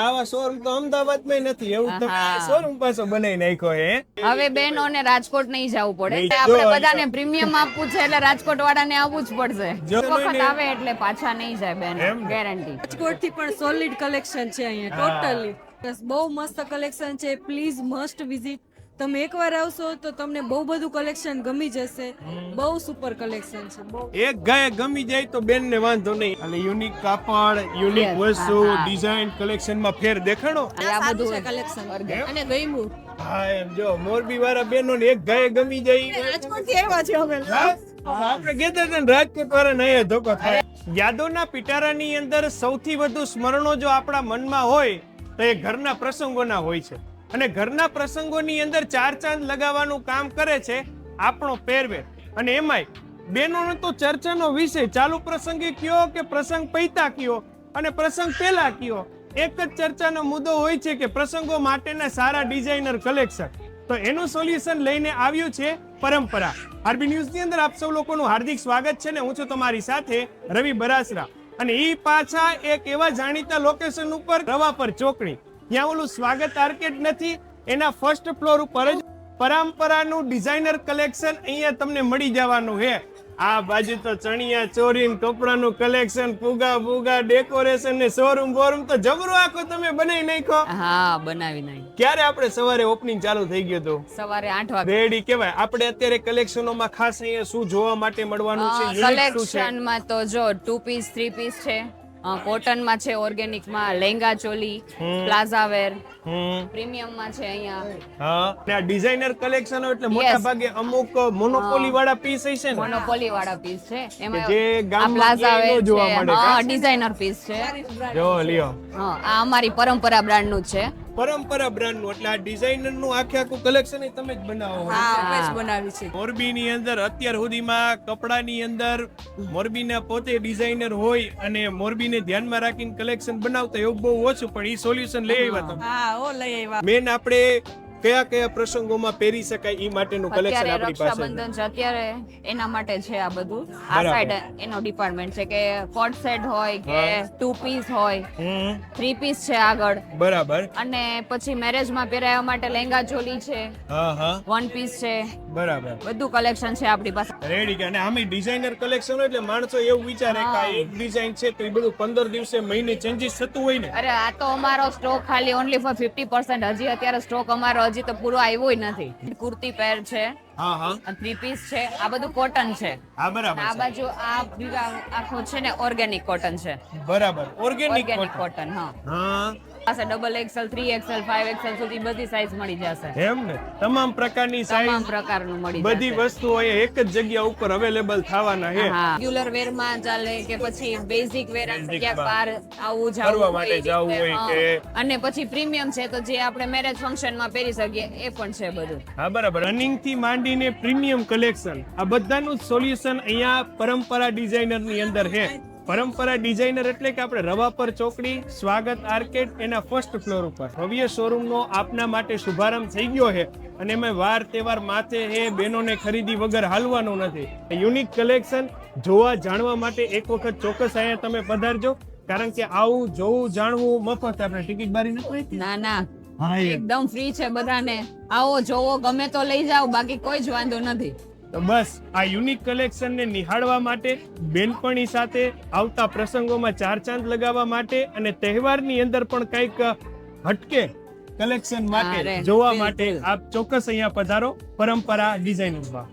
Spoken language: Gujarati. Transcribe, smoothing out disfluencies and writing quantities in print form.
આવા શોરૂમ તો અમદાવાદમાં નથી, એવું તમે શોરૂમ પાછો બનાવી નાખ્યો હે. હવે બેનોને રાજકોટ નહીં જવું પડે, આપણે બધાને પ્રીમિયમ આપવું છે એટલે રાજકોટ વાળાને આવવું જ પડશે. એક વખત આવે એટલે પાછા નહીં જાય બેન, ગેરંટી. રાજકોટ થી પણ સોલિડ કલેક્શન છે અહીંયા ટોટલી. બહુ મસ્ત કલેક્શન છે, પ્લીઝ મસ્ટ વિઝિટ. તમે એકવાર આવશો તો તમને બહુ બધું કલેક્શન ગમી જશે. બહુ સુપર કલેક્શન છે. એક ગાય ગમી જાય તો બેન ને વાંધો નહીં. એટલે યુનિક કાપડ, યુનિક વસ્તુ, ડિઝાઇન, કલેક્શન માં ફેર દેખાડો. આ બધું છે કલેક્શન અને ગમ્યું. હા એમ જો મોરબી વાળા બહેનો ને એક ગાય ગમી જાય. રાજકોટ થી આવ્યા છે અમે. આપણે કહેતા હતા ને રાજકોટ વાળા ને ધોકો થાય. યાદોના પિટારાની અંદર સૌથી વધુ સ્મરણો જો આપણા મનમાં હોય તો એ ઘરના પ્રસંગોના હોય છે. અને ઘરના પ્રસંગોની અંદર ચાર ચાંદ લગાવવાનું કામ કરે છે આપણો પહેરવેશ. અને એમાંય બેનોનો તો ચર્ચાનો વિષય, ચાલુ પ્રસંગે કયો કે પ્રસંગ પૈતા કયો અને પ્રસંગ પહેલા કયો, એક જ ચર્ચાનો મુદ્દો હોય છે કે પ્રસંગો માટેના સારા ડિઝાઇનર કલેક્શન. તો એનું સોલ્યુશન લઈને આવ્યું છે પરંપરા. આરબી ન્યૂઝ ની અંદર આપ સૌ લોકોનું હાર્દિક સ્વાગત છે ને હું છું તમારી સાથે રવિ બરાસરા. અને ઈ પાછા એક એવા જાણીતા લોકેશન ઉપર, રવાપર ચોકડી, ત્યાં ઓલું સ્વાગત આર્કેડ નથી, એના ફર્સ્ટ ફ્લોર ઉપર જ પરંપરાનું ડિઝાઇનર કલેક્શન અહીંયા તમને મળી જવાનું છે. આ બાજુ તો ચણિયા ચોરી કપડાનું કલેક્શન, ફુગા ફુગા, ડેકોરેશન ને શોરૂમ બોરૂમ તો જબરો આખો તમે બનાવી નાખ્યો. હા, બનાવી નાખી. ક્યારે આપણે સવારે ઓપનિંગ ચાલુ થઈ ગયું હતું? સવારે 8 વાગે. રેડી કહેવાય. આપણે અત્યારે કલેક્શનોમાં ખાસ અહીંયા શું જોવા માટે મળવાનું છે? કલેક્શન માં તો જો 2 પીસ 3 પીસ છે, કોટન માં છે, ઓર્ગેનિક માં લેંગા ચોલી, પ્લાઝા વેર, પ્રીમિયમ માં છે અહીંયા. હા, ને આ ડિઝાઇનર કલેક્શનો એટલે મોટા ભાગે અમુક મોનોપોલી વાળા પીસ હશે ને? મોનોપોલી વાળા પીસ છે, એમાં જે ગામમાં પ્લાઝા વેર જોવા મળે. હા, ડિઝાઇનર પીસ છે. જો લ્યો, હા, આ અમારી પરંપરા બ્રાન્ડ નું છે. પરંપરા બ્રાન્ડ નું એટલે આ ડિઝાઇનર નું આખે આખું કલેક્શન તમે જ બનાવો? હા, અમે જ બનાવી છે. મોરબી ની અંદર અત્યાર સુધીમાં કપડાની અંદર મોરબીના પોતે ડિઝાઇનર હોય અને મોરબીને ધ્યાનમાં રાખીને કલેક્શન બનાવતા એવું બહુ ઓછું, પણ ઈ સોલ્યુશન લઈ આવ્યા તમે. હા, ઓ લઈ આવ્યા. મેન આપણે કયા કયા પ્રસંગોમાં પહેરી શકાય ઈ માટેનું કલેક્શન આપણી પાસે રક્ષાબંધન છે અત્યારે, એના માટે છે આ બધું. આ સાઈડ એનો ડિપાર્ટમેન્ટ છે કે કોટ સેટ હોય કે 2 પીસ હોય, 3 પીસ છે આગળ. બરાબર. અને પછી મેરેજ માં પહેરાવવા માટે લેંગા ચોલી છે. હા હા, 1 પીસ છે. બરાબર. બધું કલેક્શન છે આપણી પાસે. રેડી. કે અને આમે ડિઝાઇનર કલેક્શન એટલે માણસો એવું વિચારે કે આ એક ડિઝાઇન છે તો એ બધું 15 દિવસે મહિને ચેન્જીસ થતું હોય ને? અરે આ તો અમારો સ્ટોક ખાલી ઓન્લી ફોર 50%. હજી અત્યારે સ્ટોક અમારો હજી તો પૂરો આવ્યો જ નથી. કુર્તી પેર છે, હા હા, 3 પીસ છે, આ બધું કોટન છે. હા બરાબર. આ બાજુ આ આખો છે ને ઓર્ગેનિક કોટન છે. બરાબર, ઓર્ગેનિક કોટન. હા હા, પાસે ડબલ એક્સેલ, 3XL, 5XL સુધી બધી સાઈઝ મળી જશે. એમ ને? તમામ પ્રકારની સાઈઝ, તમામ પ્રકારનું મળી જશે. બધી વસ્તુઓ એક જ જગ્યા ઉપર અવેલેબલ થવાના છે. રેગ્યુલર વેર માં ચાલે કે પછી બેઝિક વેર, ક્યાંક બહાર આવું ફરવા માટે જવું હોય કે, અને પછી પ્રીમિયમ છે તો જે આપણે મેરેજ ફંક્શન માં પહેરી શકીએ એ પણ છે બધું. હા બરાબર. રનિંગ થી માંડીને પ્રીમિયમ કલેક્શન, આ બધાનું સોલ્યુશન અહીંયા પરંપરા ડિઝાઇનર ની અંદર છે. પરંપરા ડિઝાઇનર એટલે કે આપણે રવાપર ચોકડી, સ્વાગત આર્કેડ, એના ફર્સ્ટ ફ્લોર ઉપર ભવ્ય શોરૂમ નો આપના માટે શુભારંભ થઈ ગયો છે. અને એમાં વાર તહેવાર માથે એ બહેનોને ખરીદી વગર હાલવાનું નથી. યુનિક કલેક્શન જોવા જાણવા માટે એક વખત ચોક્કસ અહીંયા તમે પધારજો, કારણ કે આવું જોવું જાણવું મફત. આપણે ટિકિટ બારી નથી? ના ના, એકદમ ફ્રી છે બધાને. આવો જોવો, ગમે તો લઈ જાઓ, બાકી કોઈ જ વાંધો નથી. તો બસ આ યુનિક કલેક્શન ને નિહાળવા માટે, બેનપણી સાથે આવતા પ્રસંગોમાં ચાર ચાંદ લગાવવા માટે અને તહેવારની અંદર પણ કંઈક હટકે કલેક્શન માટે જોવા માટે આપ ચોક્કસ અહીંયા પધારો પરંપરા ડિઝાઇનરમાં.